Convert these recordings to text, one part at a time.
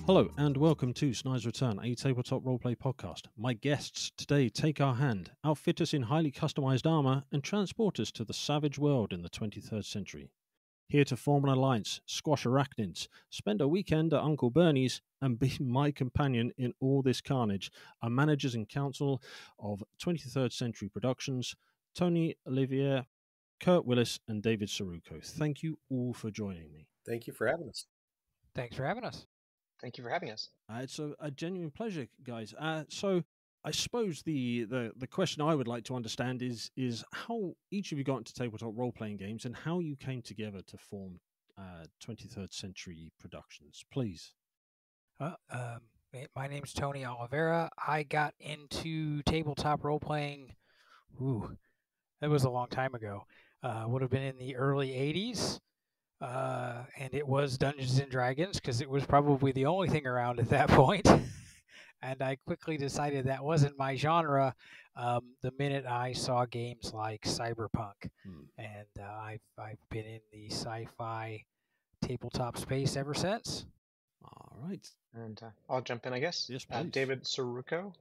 Hello and welcome to Snide's Return, a tabletop roleplay podcast. My guests today take our hand, outfit us in highly customized armor, and transport us to the savage world in the 23rd century. Here to form an alliance, squash arachnids, spend a weekend at Uncle Bernie's, and be my companion in all this carnage are managers and counsel of 23rd Century Productions, Tony Oliviera, Kurt Willis, and David Soruco. Thank you all for joining me. Thank you for having us. Thanks for having us. Thank you for having us. It's a genuine pleasure, guys. So I suppose the question I would like to understand is how each of you got into tabletop role-playing games and how you came together to form 23rd Century Productions, please. My name's Tony Oliviera. I got into tabletop role-playing, that was a long time ago. Would have been in the early 80s. And it was Dungeons and Dragons because it was probably the only thing around at that point. And I quickly decided that wasn't my genre the minute I saw games like Cyberpunk. And I've been in the sci-fi tabletop space ever since. All right. And I'll jump in, I guess. Yes, please. David Soruco.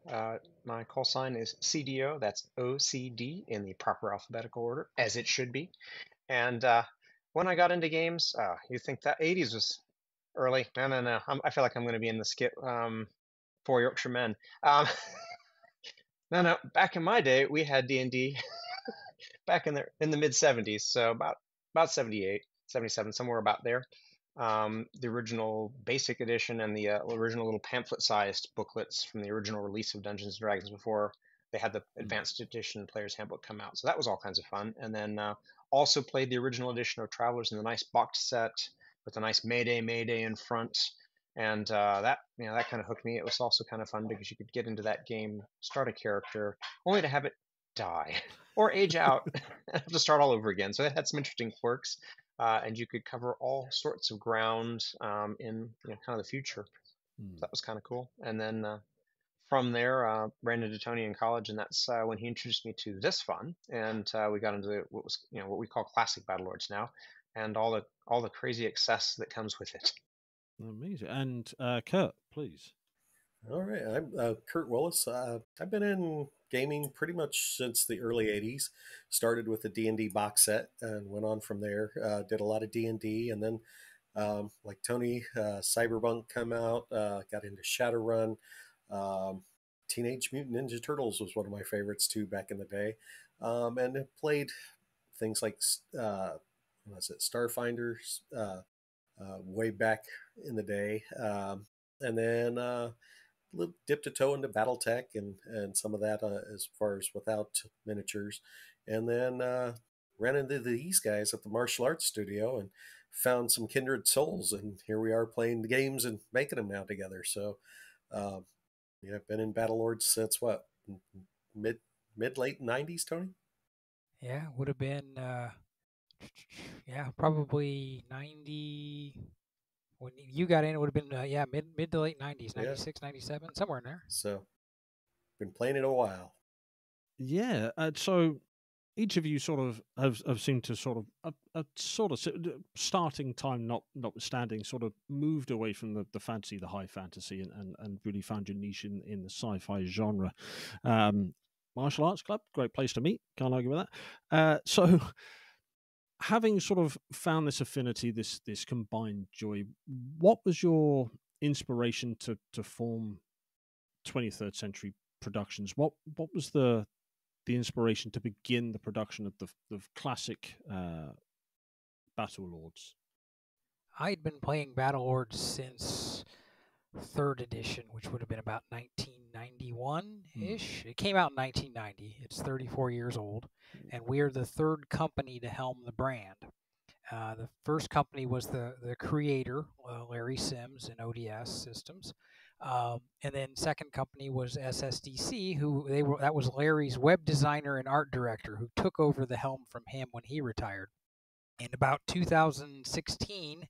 My call sign is CDO. That's OCD in the proper alphabetical order, as it should be. And when I got into games, you think that 80s was early? No. I feel like I'm going to be in the skit for Yorkshire Men. No. Back in my day, we had D&D back in the mid 70s, so about 78, 77, somewhere about there. The original basic edition and the original little pamphlet-sized booklets from the original release of Dungeons & Dragons before they had the advanced edition Player's Handbook come out. So that was all kinds of fun. And then also played the original edition of Travelers in the nice box set with a nice Mayday in front. And that kind of hooked me. It was also kind of fun because you could get into that game, start a character, only to have it die or age out and have to start all over again. So it had some interesting quirks. And you could cover all sorts of ground in kind of the future. So that was kind of cool. And then from there, ran into Tony in college, and that's when he introduced me to this fun. And we got into what we call classic Battlelords now, and all the crazy excess that comes with it. Amazing. And Kurt, please. All right, I'm Kurt Willis. I've been in gaming pretty much since the early 80s. Started with the D&D box set and went on from there. Did a lot of D&D, and then, like Tony, Cyberpunk come out, got into Shadowrun. Teenage Mutant Ninja Turtles was one of my favorites too back in the day. And have played things like, Starfinder, way back in the day. And then, dipped a toe into BattleTech and some of that as far as without miniatures, and then ran into these guys at the martial arts studio and found some kindred souls, and here we are playing the games and making them now together. So I've been in Battlelords since what, mid late 90s, Tony? Yeah, would have been probably 90. When you got in, it would have been mid to late 90s, 96, 97, somewhere in there. So, been playing it a while. Yeah, so each of you sort of have seemed to sort of starting time notwithstanding, sort of moved away from the fantasy, the high fantasy, and really found your niche in the sci-fi genre. Martial Arts Club, great place to meet. Can't argue with that. So, having sort of found this affinity, this combined joy, what was your inspiration to form 23rd Century Productions? What was the inspiration to begin the production of the classic Battlelords? I'd been playing Battlelords since 3rd edition, which would have been about 1991-ish. It came out in 1990. It's 34 years old, and we're the third company to helm the brand. The first company was the creator, Larry Sims, in ODS Systems. And then second company was SSDC, that was Larry's web designer and art director, who took over the helm from him when he retired. In about 2016,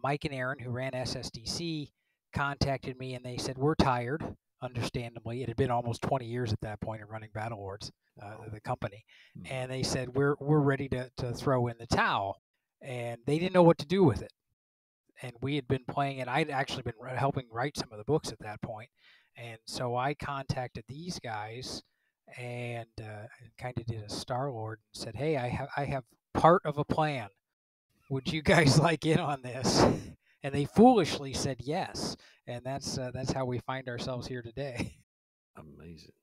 Mike and Aaron, who ran SSDC, contacted me, and they said, we're tired, understandably. It had been almost 20 years at that point of running Battlelords, the company. And they said, we're ready to throw in the towel. And they didn't know what to do with it. and we had been playing it. I'd actually been helping write some of the books at that point, and so I contacted these guys and kind of did a Star-Lord and said, "Hey, I have part of a plan. Would you guys like in on this?" And they foolishly said yes, and that's how we find ourselves here today. Amazing.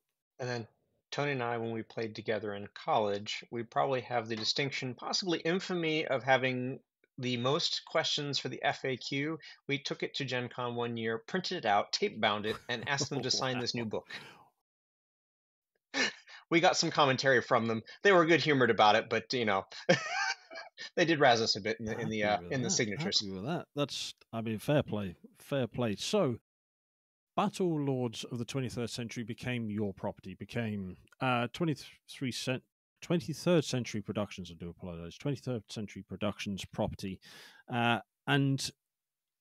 And then Tony and I, when we played together in college, we probably have the distinction, possibly infamy, of having the most questions for the FAQ. We took it to Gen Con one year, printed it out, tape bound it, and asked them to sign this new book. We got some commentary from them. They were good humored about it, but they did razz us a bit in the signatures. Happy with that. That's, I mean, fair play, fair play. So, Battlelords of the 23rd Century became your property. Became 23rd Century Productions. I do apologize. 23rd Century Productions property, and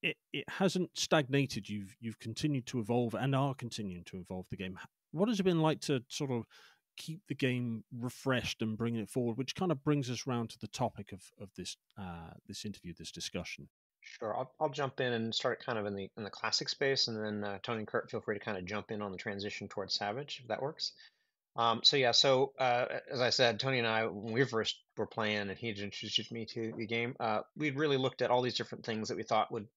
it hasn't stagnated. You've continued to evolve and are continuing to evolve the game. What has it been like to sort of keep the game refreshed and bringing it forward, which kind of brings us round to the topic of this this interview, this discussion? Sure, I'll jump in and start kind of in the classic space, and then Tony and Kurt, feel free to kind of jump in on the transition towards Savage, if that works. So as I said, Tony and I, when we first were playing, and he introduced me to the game, we'd really looked at all these different things that we thought would,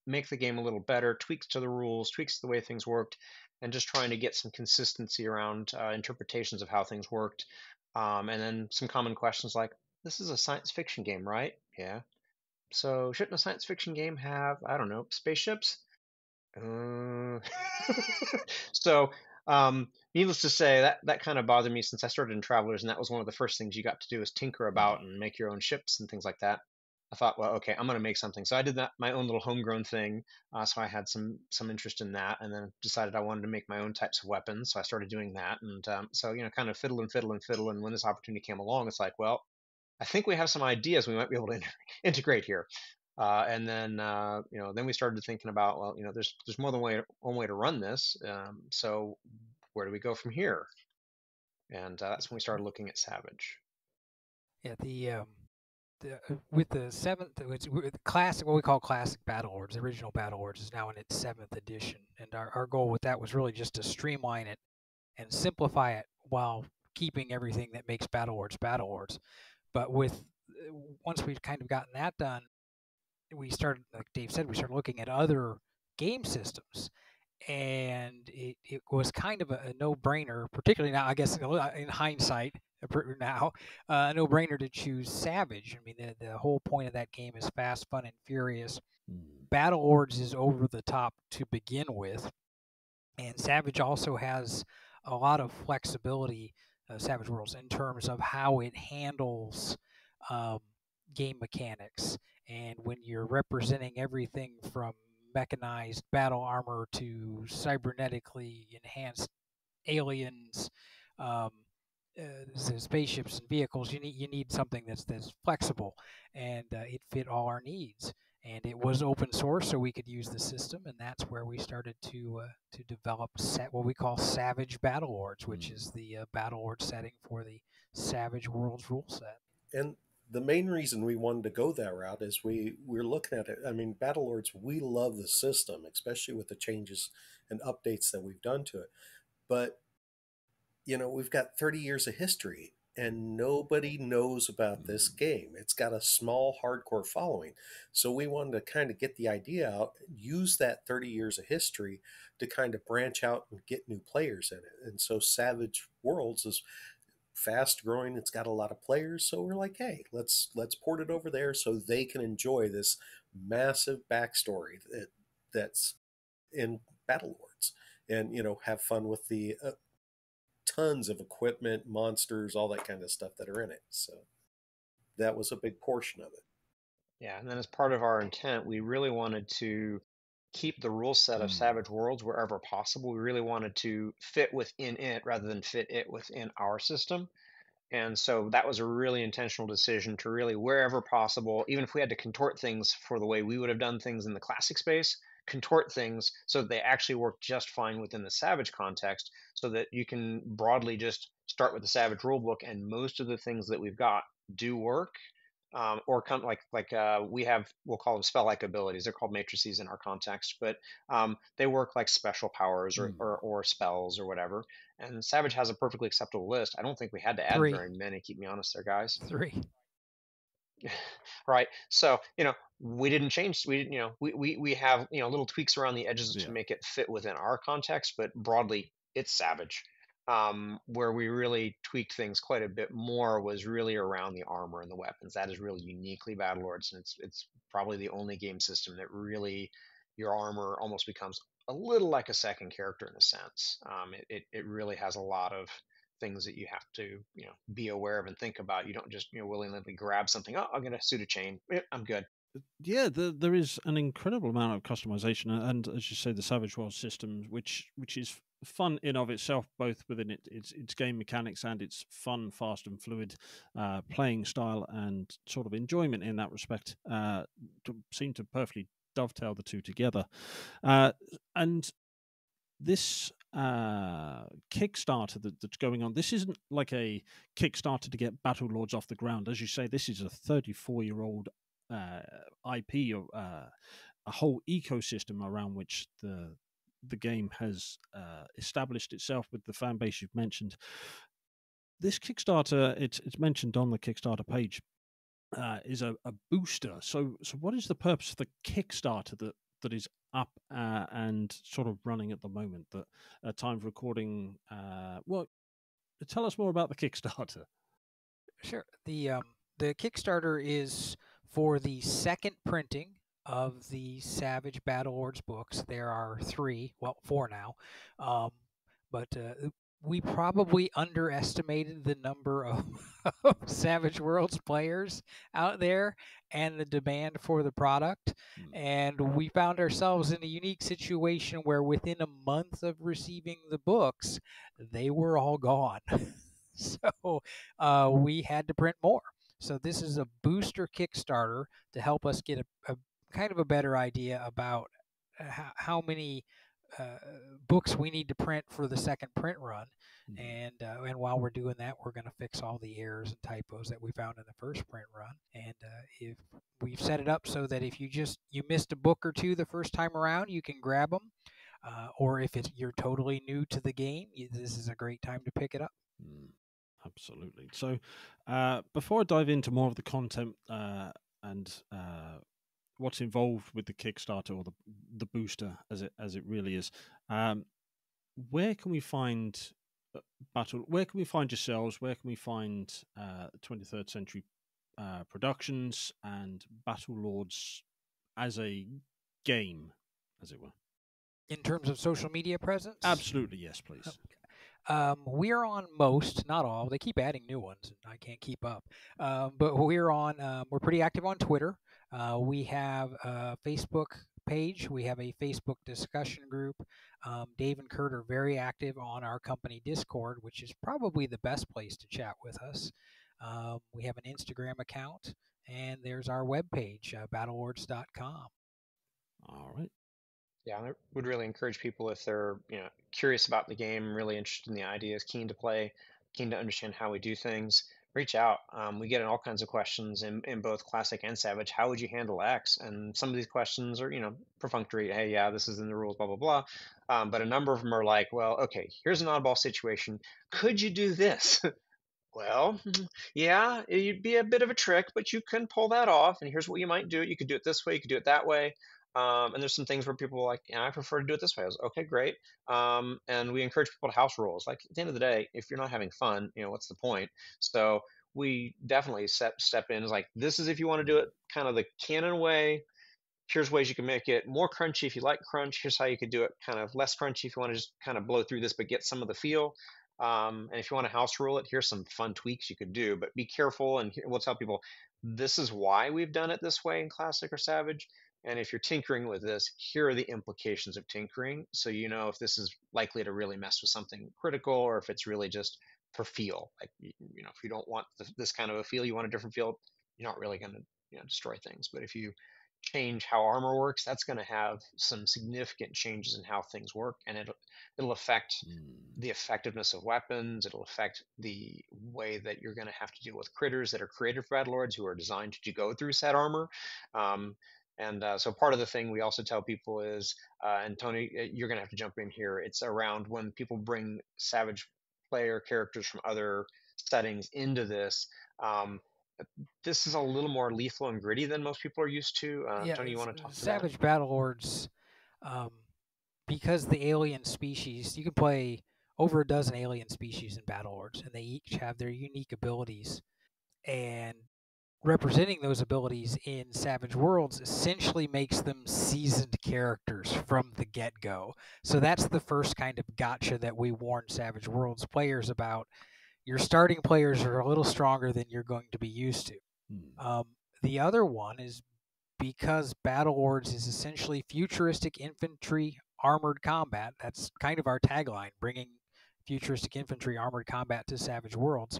make the game a little better, tweaks to the rules, tweaks to the way things worked, and just trying to get some consistency around interpretations of how things worked. And then some common questions like, this is a science fiction game, right? Yeah. So shouldn't a science fiction game have, I don't know, spaceships? So, needless to say, that kind of bothered me since I started in Travelers, and that was one of the first things you got to do is tinker about and make your own ships and things like that. I thought, well, okay, I'm going to make something. So I did that, my own little homegrown thing. So I had some interest in that, and then decided I wanted to make my own types of weapons. So I started doing that, and kind of fiddle and fiddle and fiddle. And when this opportunity came along, it's like, well, I think we have some ideas we might be able to integrate here. And then then we started thinking about, well, there's more than one way to run this. So where do we go from here? And that's when we started looking at Savage. Yeah, with the seventh, with classic, what we call classic Battlelords, the original Battlelords is now in its 7th edition, and our goal with that was really just to streamline it and simplify it while keeping everything that makes Battlelords. But once we've kind of gotten that done, we started, like Dave said, we started looking at other game systems, and it was kind of a no-brainer, particularly now, I guess, in hindsight, now, a no-brainer to choose Savage. I mean, the whole point of that game is fast, fun, and furious. Battlelords is over the top to begin with, and Savage also has a lot of flexibility, Savage Worlds, in terms of how it handles game mechanics. And when you're representing everything from mechanized battle armor to cybernetically enhanced aliens, spaceships and vehicles, you need something that's flexible, and it fit all our needs. And it was open source, so we could use the system, and that's where we started to develop what we call Savage Battlelords, which is the Battlelord setting for the Savage Worlds rule set. And the main reason we wanted to go that route is we're looking at it. I mean, Battlelords, we love the system, especially with the changes and updates that we've done to it. But, we've got 30 years of history, and nobody knows about this game. It's got a small hardcore following. So we wanted to kind of get the idea out, use that 30 years of history to kind of branch out and get new players in it. And so Savage Worlds is fast growing. It's got a lot of players. So we're like, hey, let's port it over there so they can enjoy this massive backstory that's in Battlelords, and, have fun with the tons of equipment, monsters, all that kind of stuff that are in it. So that was a big portion of it. Yeah, and then as part of our intent, we really wanted to keep the rule set of Savage Worlds wherever possible. We really wanted to fit within it rather than fit it within our system. And so that was a really intentional decision to really, wherever possible, even if we had to contort things for the way we would have done things in the classic space, contort things so that they actually work just fine within the Savage context, so that you can broadly just start with the Savage rulebook, and most of the things that we've got do work. or we'll call them spell-like abilities. They're called matrices in our context, but they work like special powers or spells or whatever. And Savage has a perfectly acceptable list. I don't think we had to add 3. very many. Keep me honest there, guys. 3. Right. So, we didn't change. We didn't, we have, little tweaks around the edges Yeah. to make it fit within our context, but broadly it's Savage. Where we really tweaked things quite a bit more was really around the armor and the weapons. That is really uniquely Battlelords, and it's probably the only game system that really your armor almost becomes a little like a second character in a sense. It really has a lot of things that you have to be aware of and think about. You don't just willingly grab something. Oh, I'm gonna suit a chain. I'm good. Yeah, there is an incredible amount of customization, and as you say, the Savage World system, which is fun in of itself, both within its game mechanics and its fun, fast, and fluid playing style and sort of enjoyment in that respect, seem to perfectly dovetail the two together. And this Kickstarter that's going on, this isn't like a Kickstarter to get Battlelords off the ground. As you say, this is a 34-year-old IP, or a whole ecosystem around which the game has established itself with the fan base you've mentioned. This Kickstarter, it's mentioned on the Kickstarter page, is a booster. So what is the purpose of the Kickstarter that is up and sort of running at the moment? That at time of recording, well, tell us more about the Kickstarter. Sure. The Kickstarter is for the second printing of the Savage Battlelords books. There are 3, well, 4 now, but we probably underestimated the number of Savage Worlds players out there and the demand for the product. And we found ourselves in a unique situation where within a month of receiving the books, they were all gone. So we had to print more. So this is a booster Kickstarter to help us get a kind of a better idea about how many books we need to print for the second print run. And while we're doing that, we're going to fix all the errors and typos that we found in the first print run. And if we've set it up so that if you missed a book or two the first time around, you can grab them. Or if you're totally new to the game, this is a great time to pick it up. Absolutely. So before I dive into more of the content and what's involved with the Kickstarter, or the booster as it really is, where can we find where can we find yourselves? Where can we find 23rd Century Productions and Battlelords as a game, as it were? In terms of social media presence? Absolutely, yes, please. We're on most, not all. They keep adding new ones, and I can't keep up. But we're pretty active on Twitter. We have a Facebook page. We have a Facebook discussion group. Dave and Kurt are very active on our company Discord, which is probably the best place to chat with us. We have an Instagram account, and there's our webpage, battlelords.com. All right. Yeah, I would really encourage people, if they're curious about the game, really interested in the ideas, keen to play, keen to understand how we do things, reach out. We get all kinds of questions in both Classic and Savage. How would you handle X? And some of these questions are perfunctory. Hey, yeah, this is in the rules, blah blah blah. But a number of them are like, well, okay, here's an oddball situation. Could you do this? Well, yeah, it'd be a bit of a trick, but you can pull that off. And here's what you might do. You could do it this way. You could do it that way. And there's some things where people are like, I prefer to do it this way. I was okay, great. And we encourage people to house rules. Like, at the end of the day, if you're not having fun, what's the point? So we definitely step in as like, this is if you want to do it kind of the canon way. Here's ways you can make it more crunchy if you like crunch. Here's how you could do it kind of less crunchy if you want to just kind of blow through this but get some of the feel. And if you want to house rule it, here's some fun tweaks you could do. But be careful, and we'll tell people, this is why we've done it this way in Classic or Savage. And if you're tinkering with this, here are the implications of tinkering. So if this is likely to really mess with something critical, or if it's really just for feel. Like, if you don't want this kind of a feel, you want a different feel, you're not really going to destroy things. But if you change how armor works, that's going to have some significant changes in how things work, and it'll affect the effectiveness of weapons. It'll affect the way that you're going to have to deal with critters that are created for Battlelords, who are designed to go through set armor. So part of the thing we also tell people is, and Tony, you're going to have to jump in here, it's around when people bring Savage player characters from other settings into this. This is a little more lethal and gritty than most people are used to. Tony, you want to talk to that? Savage Battlelords, because the alien species, you can play over a dozen alien species in Battlelords, and they each have their unique abilities. And representing those abilities in Savage Worlds essentially makes them seasoned characters from the get-go. So that's the first kind of gotcha that we warn Savage Worlds players about. Your starting players are a little stronger than you're going to be used to. The other one is because Battlelords is essentially futuristic infantry armored combat. That's kind of our tagline, bringing futuristic infantry armored combat to Savage Worlds.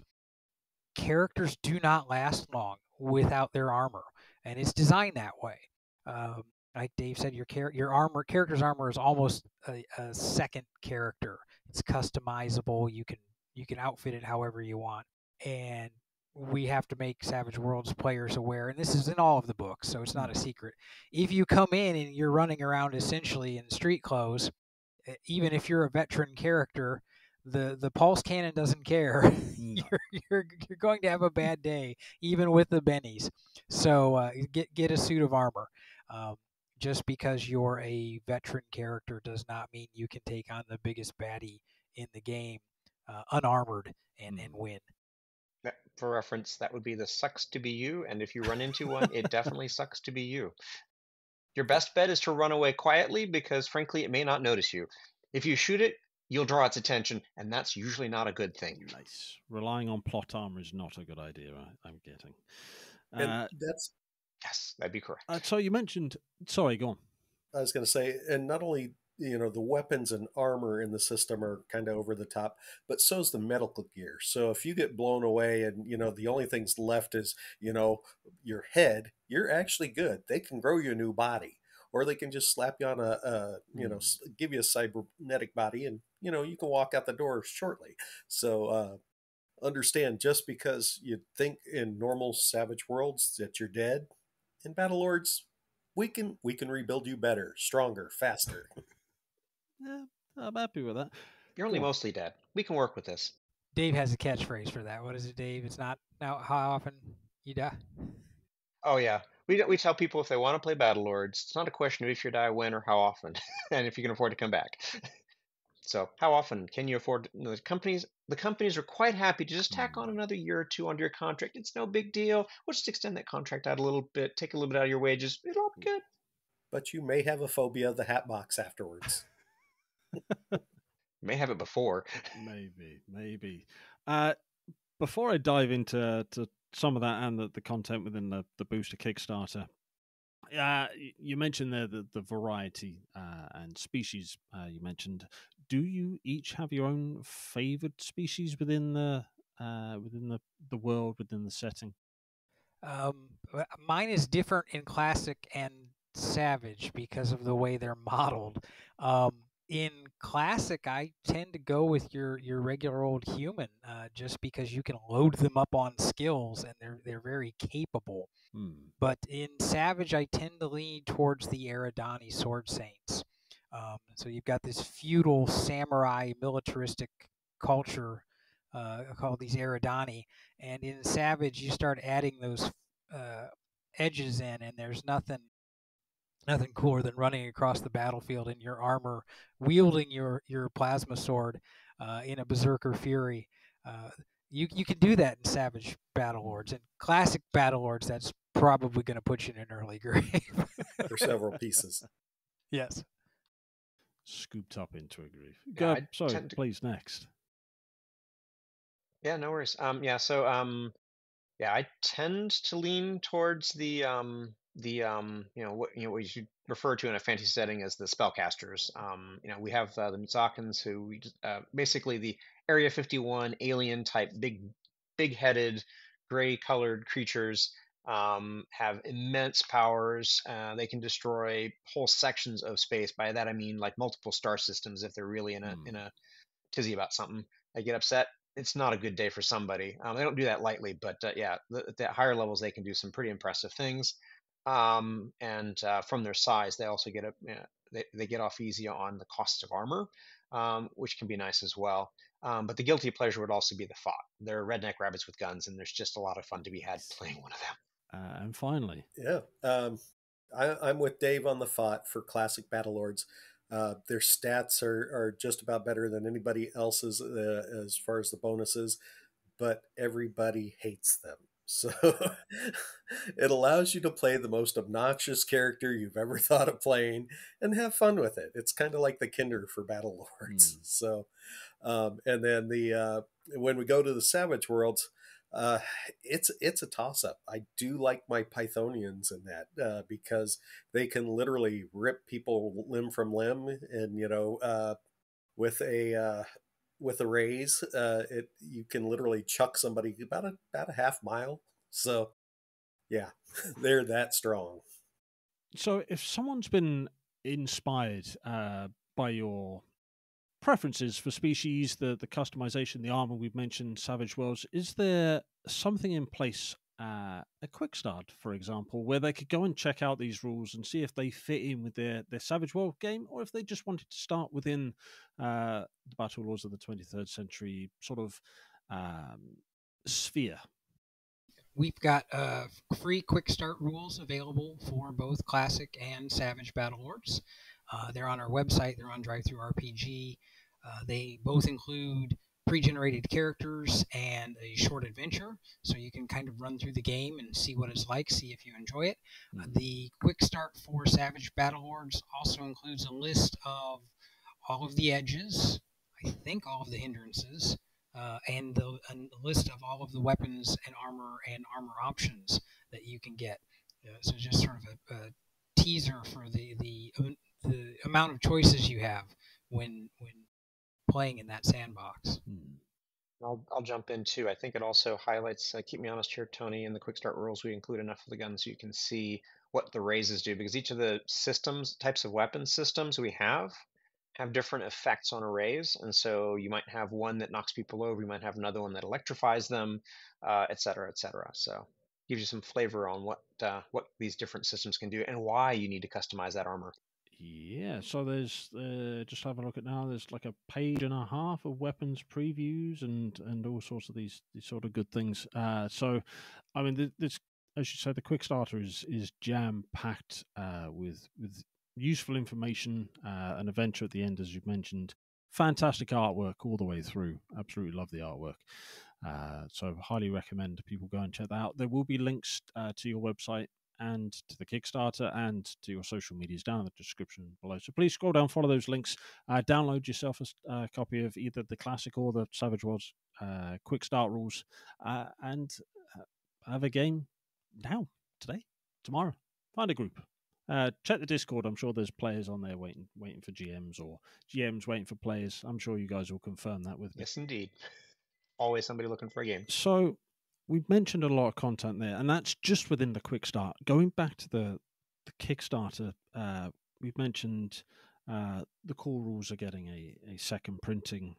Characters do not last long without their armor, and it's designed that way. Like Dave said, your character's armor is almost a second character. It's customizable. You can outfit it however you want, and we have to make Savage Worlds players aware, and this is in all of the books, so it's not a secret. If you come in and you're running around essentially in street clothes, even if you're a veteran character, the pulse cannon doesn't care. You're going to have a bad day, even with the bennies. So get a suit of armor. Just because you're a veteran character does not mean you can take on the biggest baddie in the game unarmored and win. For reference, that would be the sucks to be you, and if you run into one, it definitely sucks to be you. Your best bet is to run away quietly, because frankly, it may not notice you. If you shoot it, you'll draw its attention, and that's usually not a good thing. Nice. Relying on plot armor is not a good idea, I'm getting. And that's... Yes, that'd be correct. So you mentioned... Sorry, go on. I was going to say, and not only... the weapons and armor in the system are kind of over the top, but so's the medical gear. So if you get blown away and, the only things left is, your head, you're actually good. They can grow you a new body, or they can just slap you on give you a cybernetic body, and, you can walk out the door shortly. So understand, just because you think in normal Savage Worlds that you're dead, in Battlelords, we can rebuild you better, stronger, faster. Yeah, I'm happy with that. You're only mostly dead. We can work with this. Dave has a catchphrase for that. What is it, Dave? It's not now how often you die. Oh yeah, we tell people if they want to play Battlelords, it's not a question of if you die, when, or how often, and if you can afford to come back. So how often can you afford? The companies are quite happy to just tack on another year or two onto your contract. It's no big deal. We'll just extend that contract out a little bit, take a little bit out of your wages. It'll all be good. But you may have a phobia of the hat box afterwards. May have it before. Maybe. Before I dive into some of that and the content within the Booster Kickstarter, you mentioned there the variety and species you mentioned. Do you each have your own favored species within the world, within the setting? Mine is different in Classic and Savage because of the way they're modeled. In Classic, I tend to go with your regular old human, just because you can load them up on skills and they're very capable. But in Savage, I tend to lean towards the Eridani Sword Saints. So you've got this feudal samurai militaristic culture called these Eridani, and in Savage, you start adding those edges in, and there's nothing cooler than running across the battlefield in your armor, wielding your plasma sword in a berserker fury. You can do that in Savage Battlelords. In Classic Battlelords, that's probably going to put you in an early grave. For several pieces. Yes. Scooped up into a grave. Yeah, Please, next. Yeah, no worries. I tend to lean towards the what you refer to in a fantasy setting as the spellcasters. We have the Mizakans, who basically the Area 51 alien type, big-headed, gray-colored creatures have immense powers. They can destroy whole sections of space. By that I mean like multiple star systems if they're really in a tizzy about something. They get upset. It's not a good day for somebody. They don't do that lightly, but yeah, at higher levels they can do some pretty impressive things. And from their size, they also they get off easy on the cost of armor, which can be nice as well. But the guilty pleasure would also be the Fought. They're redneck rabbits with guns, and there's just a lot of fun to be had playing one of them. And finally, yeah, I'm with Dave on the Fought for classic Battlelords. Their stats are just about better than anybody else's as far as the bonuses, but everybody hates them. So it allows you to play the most obnoxious character you've ever thought of playing and have fun with it. It's kind of like the Kinder for Battlelords. So, and then when we go to the Savage Worlds, it's a toss-up. I do like my Pythonians in that because they can literally rip people limb from limb, and with a raise, you can literally chuck somebody about a half mile. So yeah, they're that strong. So if someone's been inspired by your preferences for species, the customization, the armor we've mentioned, Savage Worlds, is there something in place, a quick start, for example, where they could go and check out these rules and see if they fit in with their Savage World game, or if they just wanted to start within the Battlelords of the 23rd century sort of sphere? We've got free quick start rules available for both Classic and Savage Battlelords. They're on our website. They're on DriveThruRPG. They both include pre-generated characters and a short adventure, so you can kind of run through the game and see what it's like, see if you enjoy it. The quick start for Savage Battlelords also includes a list of all of the edges, I think all of the hindrances, and a list of all of the weapons and armor options that you can get. So just sort of a teaser for the amount of choices you have when playing in that sandbox. I'll jump in too. I think it also highlights, keep me honest here, Tony, in the quick start rules we include enough of the guns so you can see what the raises do, because each of the types of weapon systems we have different effects on a raise. And so you might have one that knocks people over, you might have another one that electrifies them, et cetera, et cetera. So gives you some flavor on what these different systems can do and why you need to customize that armor. Yeah, so there's just have a look at now. There's like a page and a half of weapons previews and all sorts of these sort of good things. So, I mean, this, as you said, the quick starter is jam packed with useful information, an adventure at the end, as you've mentioned. Fantastic artwork all the way through. Absolutely love the artwork. So highly recommend people go and check that out. There will be links to your website and to the Kickstarter and to your social medias down in the description below. So please scroll down, follow those links, download yourself a copy of either the Classic or the Savage Worlds quick start rules, and have a game now, today, tomorrow. Find a group. Check the Discord. I'm sure there's players on there waiting for GMs, or GMs waiting for players. I'm sure you guys will confirm that with me. Yes, indeed. Always somebody looking for a game. So we've mentioned a lot of content there, and that's just within the quick start. Going back to the Kickstarter, we've mentioned the core rules are getting a second printing.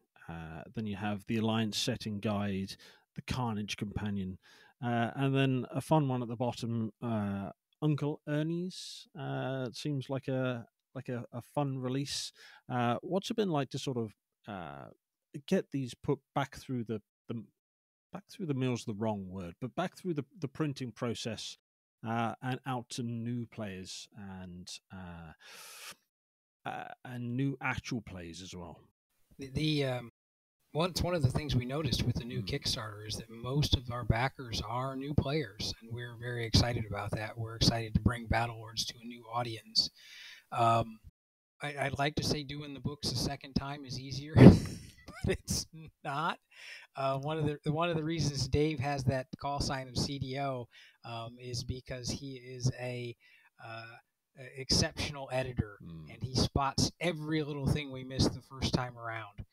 Then you have the Alliance setting guide, the Carnage companion, and then a fun one at the bottom. Uncle Ernie's seems like a fun release. What's it been like to sort of get these put back through the mill's the wrong word, but back through the printing process and out to new players and new actual players as well? It's one of the things we noticed with the new Kickstarter is that most of our backers are new players, and we're very excited about that. We're excited to bring Battlelords to a new audience. I'd like to say doing the books a second time is easier, but it's not. One of the reasons Dave has that call sign of CDO is because he is a exceptional editor, and he spots every little thing we missed the first time around.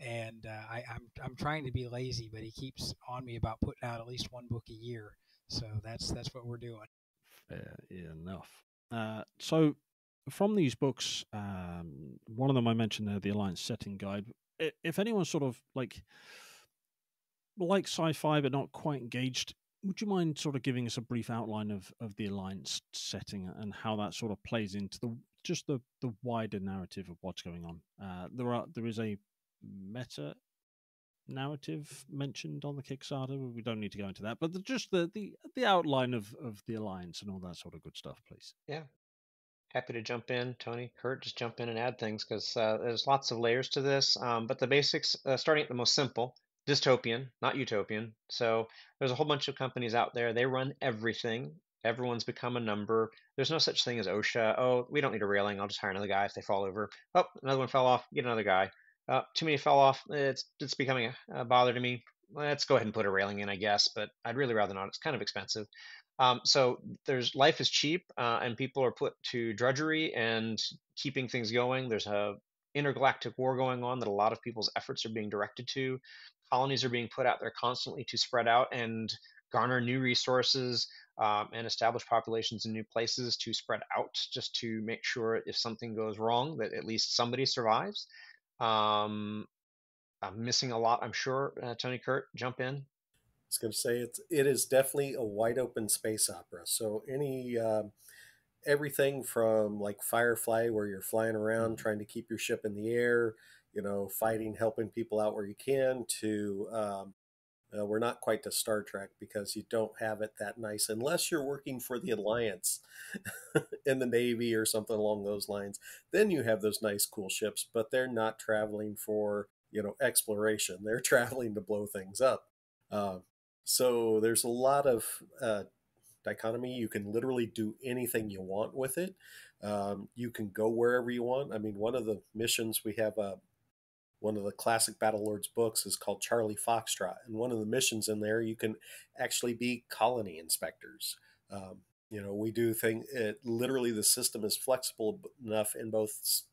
I'm trying to be lazy, but he keeps on me about putting out at least one book a year. So that's what we're doing. Fair enough. So from these books, one of them I mentioned there, the Alliance Setting Guide. If anyone's sort of like sci-fi but not quite engaged, would you mind sort of giving us a brief outline of the Alliance setting and how that sort of plays into the wider narrative of what's going on? There is a meta narrative mentioned on the Kickstarter. We don't need to go into that, but just the outline of the Alliance and all that sort of good stuff, please. Yeah. Happy to jump in, Tony, Kurt, just jump in and add things because there's lots of layers to this. But the basics, starting at the most simple, dystopian, not utopian. So there's a whole bunch of companies out there. They run everything. Everyone's become a number. There's no such thing as OSHA. Oh, we don't need a railing. I'll just hire another guy if they fall over. Oh, another one fell off. Get another guy. Too many fell off. It's becoming a bother to me. Let's go ahead and put a railing in, I guess, but I'd really rather not. It's kind of expensive. So life is cheap, and people are put to drudgery and keeping things going. There's a intergalactic war going on that a lot of people's efforts are being directed to. Colonies are being put out there constantly to spread out and garner new resources, and establish populations in new places to spread out, just to make sure if something goes wrong that at least somebody survives. I'm missing a lot, I'm sure. Tony, Kurt, jump in. I was going to say it is definitely a wide open space opera. So everything from like Firefly, where you're flying around trying to keep your ship in the air, fighting, helping people out where you can, to we're not quite to Star Trek because you don't have it that nice unless you're working for the Alliance in the Navy or something along those lines. Then you have those nice, cool ships, but they're not traveling for exploration. They're traveling to blow things up. So there's a lot of dichotomy. You can literally do anything you want with it. You can go wherever you want. I mean, one of the missions we have, one of the classic Battlelords books is called Charlie Foxtrot. And one of the missions in there, you can actually be colony inspectors. We do literally the system is flexible enough in both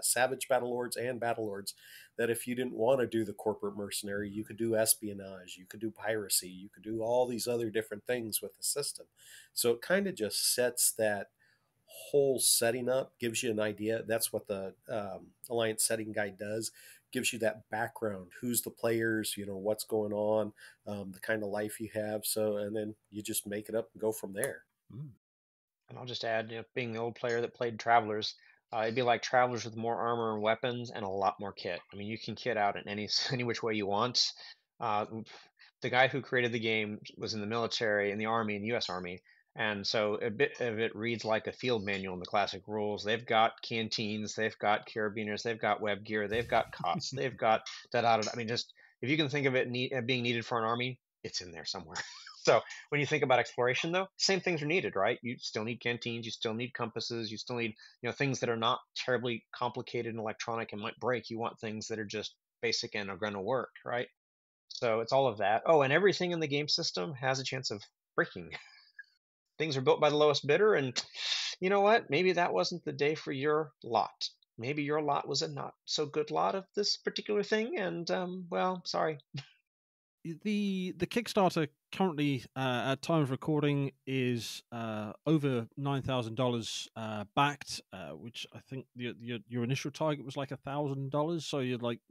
Savage Battlelords and Battlelords that if you didn't want to do the corporate mercenary, you could do espionage, you could do piracy, you could do all these other different things with the system. So it kind of just sets that whole setting up, gives you an idea. That's what the Alliance Setting Guide does. Gives you that background, who's the players, what's going on, the kind of life you have. So, and then you just make it up and go from there. And I'll just add, being the old player that played Travelers, it'd be like Travelers with more armor and weapons and a lot more kit. I mean, you can kit out in any which way you want. The guy who created the game was in the military, in the Army, in the U.S. Army. And so a bit of it reads like a field manual in the classic rules. They've got canteens, they've got carabiners, they've got web gear, they've got cots, they've got I mean, just if you can think of it being needed for an army, it's in there somewhere. So when you think about exploration, though, same things are needed, right? You still need canteens, you still need compasses, you still need things that are not terribly complicated and electronic and might break. You want things that are just basic and are going to work, right? So it's all of that. Oh, and everything in the game system has a chance of breaking. Things are built by the lowest bidder, and you know what? Maybe that wasn't the day for your lot. Maybe your lot was a not so good lot of this particular thing, and well, sorry. The Kickstarter currently, at time of recording, is over $9,000 backed, which I think your initial target was like $1,000. So you'd like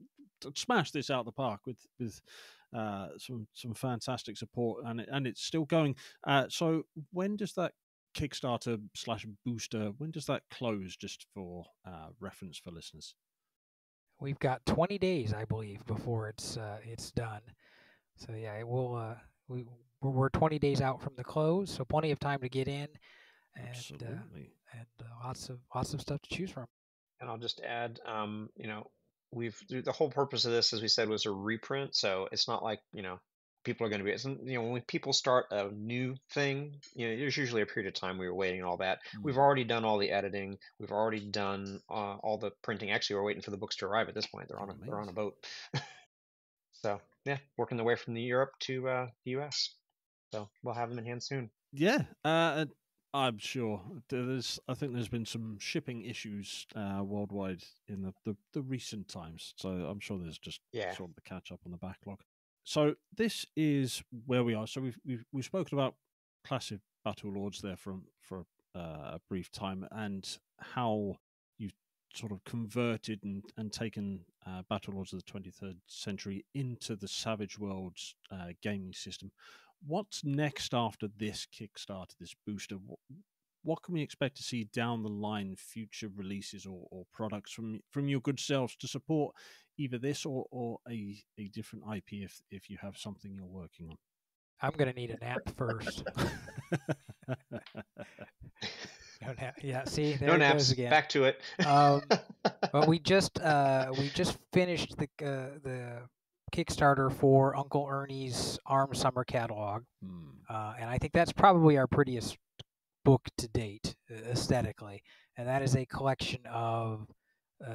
to smash this out of the park with some fantastic support, and it's still going. So when does that Kickstarter /booster, when does that close, just for reference for listeners? We've got 20 days, I believe, before it's done. So yeah, it will. We're 20 days out from the close, so plenty of time to get in, and Absolutely. And lots of stuff to choose from. And I'll just add, the whole purpose of this, as we said, was a reprint. So it's not like people are going to be, when people start a new thing, there's usually a period of time we were waiting and all that. We've already done all the editing. We've already done all the printing. Actually, we're waiting for the books to arrive at this point. They're on a boat. So yeah, working their way from Europe to the US. So we'll have them in hand soon. Yeah, I'm sure. I think there's been some shipping issues worldwide in the recent times. So I'm sure there's just sort of the catch up on the backlog. So this is where we are. So we've spoken about Classic Battlelords there for a brief time, and how you sort of converted and taken Battlelords of the 23rd century into the Savage Worlds gaming system. What's next after this Kickstarter, this booster? What can we expect to see down the line, future releases or products from your good selves to support either this or a different IP if you have something you're working on? I'm going to need a nap first. Yeah, see, there No it naps. goes again. Back to it. But we just finished the Kickstarter for Uncle Ernie's Arm Summer catalog, and I think that's probably our prettiest book to date aesthetically, and that is a collection of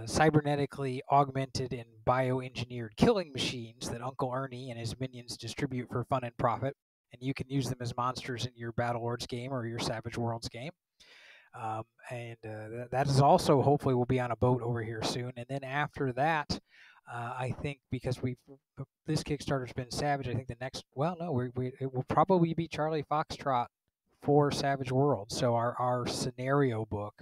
cybernetically augmented and bioengineered killing machines that Uncle Ernie and his minions distribute for fun and profit, and you can use them as monsters in your Battlelords game or your Savage Worlds game. That is also hopefully will be on a boat over here soon. And then after that, I think because this Kickstarter's been Savage, I think the next, it will probably be Charlie Foxtrot for Savage Worlds. So our scenario book,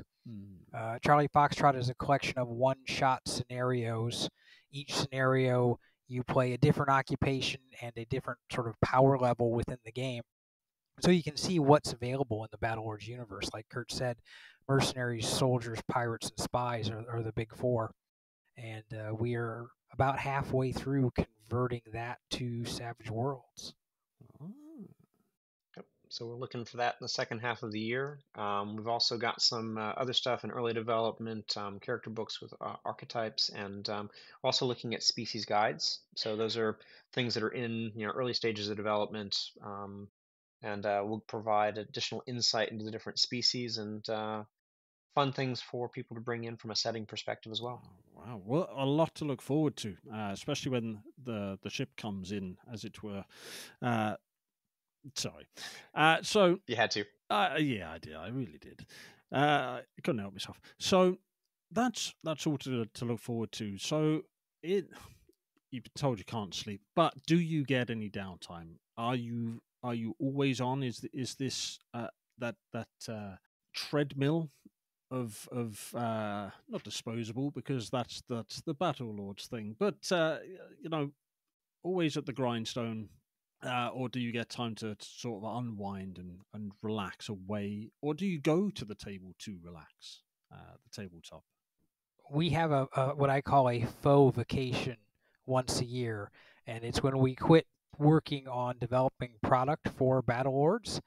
Charlie Foxtrot is a collection of one-shot scenarios. Each scenario, you play a different occupation and a different sort of power level within the game. So you can see what's available in the Battlelords universe. Like Kurt said, mercenaries, soldiers, pirates, and spies are the big four. And we are about halfway through converting that to Savage Worlds. Yep. So we're looking for that in the second half of the year. We've also got some other stuff in early development, character books with archetypes, and also looking at species guides. So those are things that are in early stages of development. And we'll provide additional insight into the different species and fun things for people to bring in from a setting perspective as well. Wow, well, a lot to look forward to, especially when the ship comes in, as it were. So you had to. Yeah, I did. I really did. I couldn't help myself. So that's all to look forward to. So you've been told you can't sleep, but do you get any downtime? Are you always on? Is this that treadmill of not disposable, because that's the Battlelords thing, but always at the grindstone, or do you get time to sort of unwind and relax away, or do you go to the table to relax, the tabletop? We have a what I call a faux vacation once a year, and it's when we quit working on developing product for Battlelords,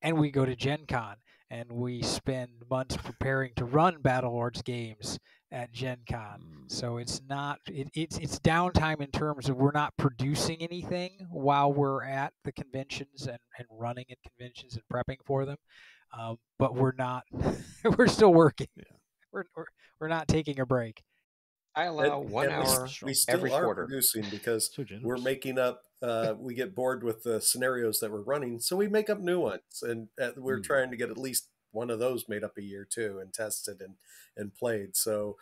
and we go to Gen Con, and we spend months preparing to run Battlelords games at Gen Con. So it's not it's downtime in terms of we're not producing anything while we're at the conventions and running at conventions and prepping for them, but we're not we're still working. Yeah. We're not taking a break. I allow 1 hour we still every are quarter. producing because So we're making up. We get bored with the scenarios that we're running, so we make up new ones, and we're trying to get at least one of those made up a year too, and tested and played. So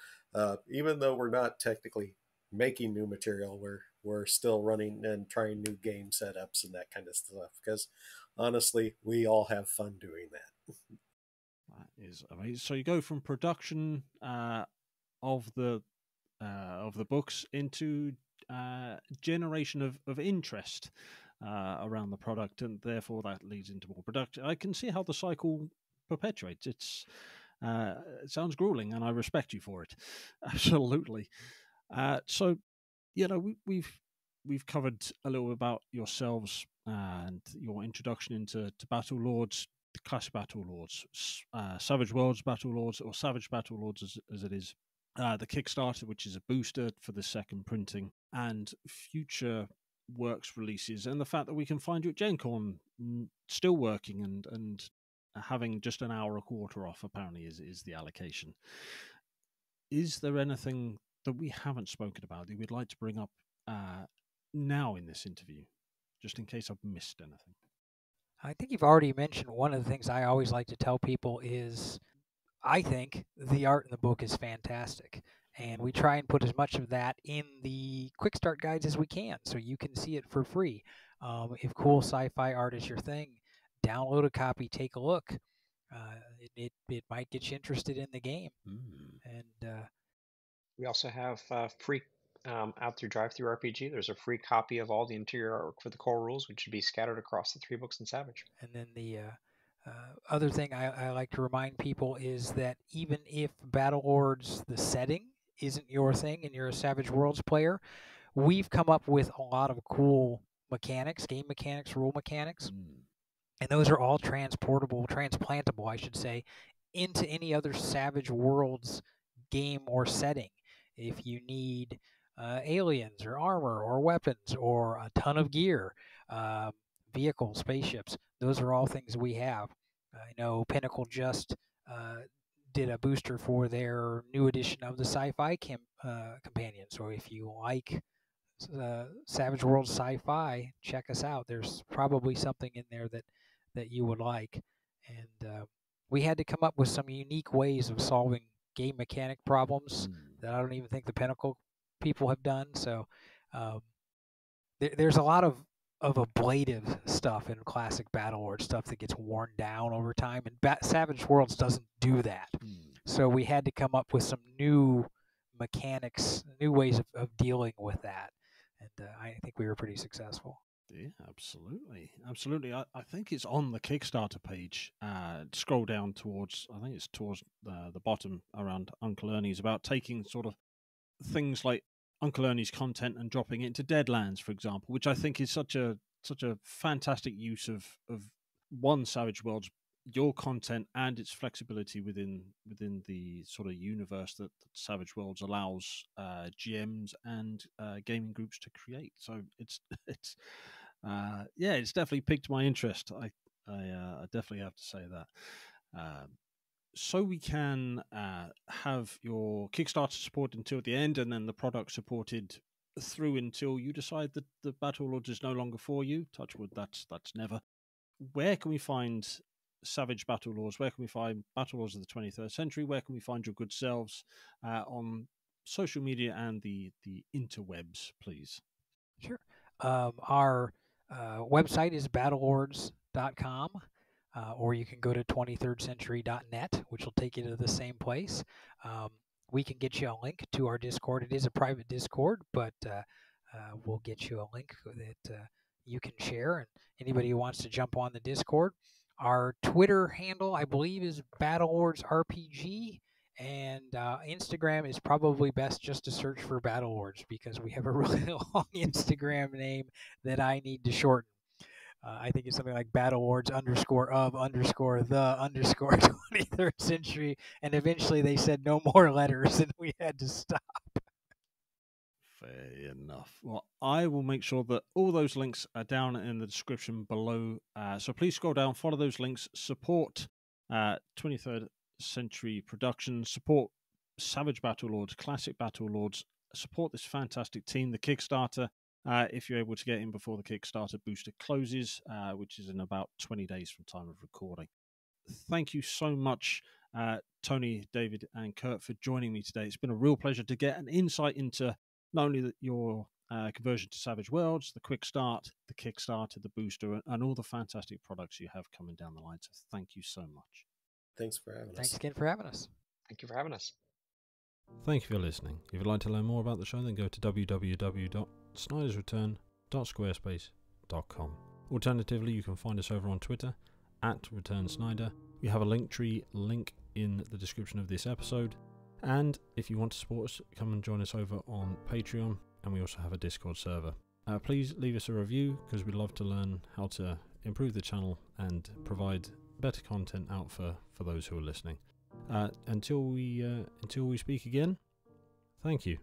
even though we're not technically making new material, we're still running and trying new game setups and that kind of stuff. Because honestly, we all have fun doing that. That is amazing. So you go from production of the books into generation of interest around the product, and therefore that leads into more production. I can see how the cycle perpetuates. It sounds grueling, and I respect you for it. Absolutely. So, we've covered a little about yourselves and your introduction into Battlelords, the classic Battlelords, Savage Worlds Battlelords, or Savage Battlelords as it is. The Kickstarter, which is a booster for the second printing, and future works releases, and the fact that we can find you at Gen Con still working and having just an hour a quarter off, apparently, is the allocation. Is there anything that we haven't spoken about that we'd like to bring up now in this interview, just in case I've missed anything? I think you've already mentioned one of the things I always like to tell people is I think the art in the book is fantastic, and we try and put as much of that in the quick start guides as we can, so you can see it for free. If cool sci-fi art is your thing, download a copy, take a look. It might get you interested in the game. And we also have free out through Drive-Through RPG. There's a free copy of all the interior artwork for the core rules, which should be scattered across the 3 books in Savage. And then the other thing I like to remind people is that even if Battlelords, the setting, isn't your thing and you're a Savage Worlds player, we've come up with a lot of cool mechanics, game mechanics, rule mechanics, and those are all transplantable, I should say, into any other Savage Worlds game or setting. If you need aliens or armor or weapons or a ton of gear, vehicles, spaceships, those are all things we have. I know Pinnacle just did a booster for their new edition of the Sci-Fi Companion. So if you like Savage Worlds Sci-Fi, check us out. There's probably something in there that you would like. And we had to come up with some unique ways of solving game mechanic problems that I don't even think the Pinnacle people have done. So there's a lot of ablative stuff in classic Battlelord stuff that gets worn down over time, and Savage Worlds doesn't do that. So we had to come up with some new mechanics, new ways of dealing with that, and I think we were pretty successful. Yeah, absolutely. I think it's on the Kickstarter page. Scroll down towards, I think it's towards the bottom around Uncle Ernie's, about taking sort of things like Uncle Ernie's content and dropping it into Deadlands, for example, which I think is such a fantastic use of one Savage Worlds, your content and its flexibility within the sort of universe that Savage Worlds allows GMs and gaming groups to create. So it's definitely piqued my interest. I definitely have to say that. So we can have your Kickstarter support until the end, and then the product supported through until you decide that the Battlelords is no longer for you. Touch wood, that's never. Where can we find Savage Battlelords? Where can we find Battlelords of the 23rd Century? Where can we find your good selves on social media and the interwebs, please? Sure. Our website is battlelords.com. Or you can go to 23rdcentury.net, which will take you to the same place. We can get you a link to our Discord. It is a private Discord, but we'll get you a link that you can share. And anybody who wants to jump on the Discord, our Twitter handle, I believe, is Battlelords RPG. And Instagram is probably best just to search for Battlelords, because we have a really long Instagram name that I need to shorten. I think it's something like Battlelords _of_the_ 23rd Century, and eventually they said no more letters, and we had to stop. Fair enough. Well, I will make sure that all those links are down in the description below. So please scroll down, follow those links, support 23rd Century Productions, support Savage Battlelords, Classic Battlelords, support this fantastic team, the Kickstarter. If you're able to get in before the Kickstarter booster closes, which is in about 20 days from time of recording. Thank you so much, Tony, David, and Kurt, for joining me today. It's been a real pleasure to get an insight into not only your conversion to Savage Worlds, the Quick Start, the Kickstarter, the booster, and all the fantastic products you have coming down the line. So thank you so much. Thanks for having us. Thanks again for having us. Thank you for having us. Thank you for listening. If you'd like to learn more about the show, then go to www.snydersreturn.squarespace.com. Alternatively, you can find us over on Twitter @ReturnSnyder. We have a Linktree link in the description of this episode. And if you want to support us, come and join us over on Patreon. And we also have a Discord server. Please leave us a review, because we'd love to learn how to improve the channel and provide better content out for those who are listening. Until we speak again, thank you.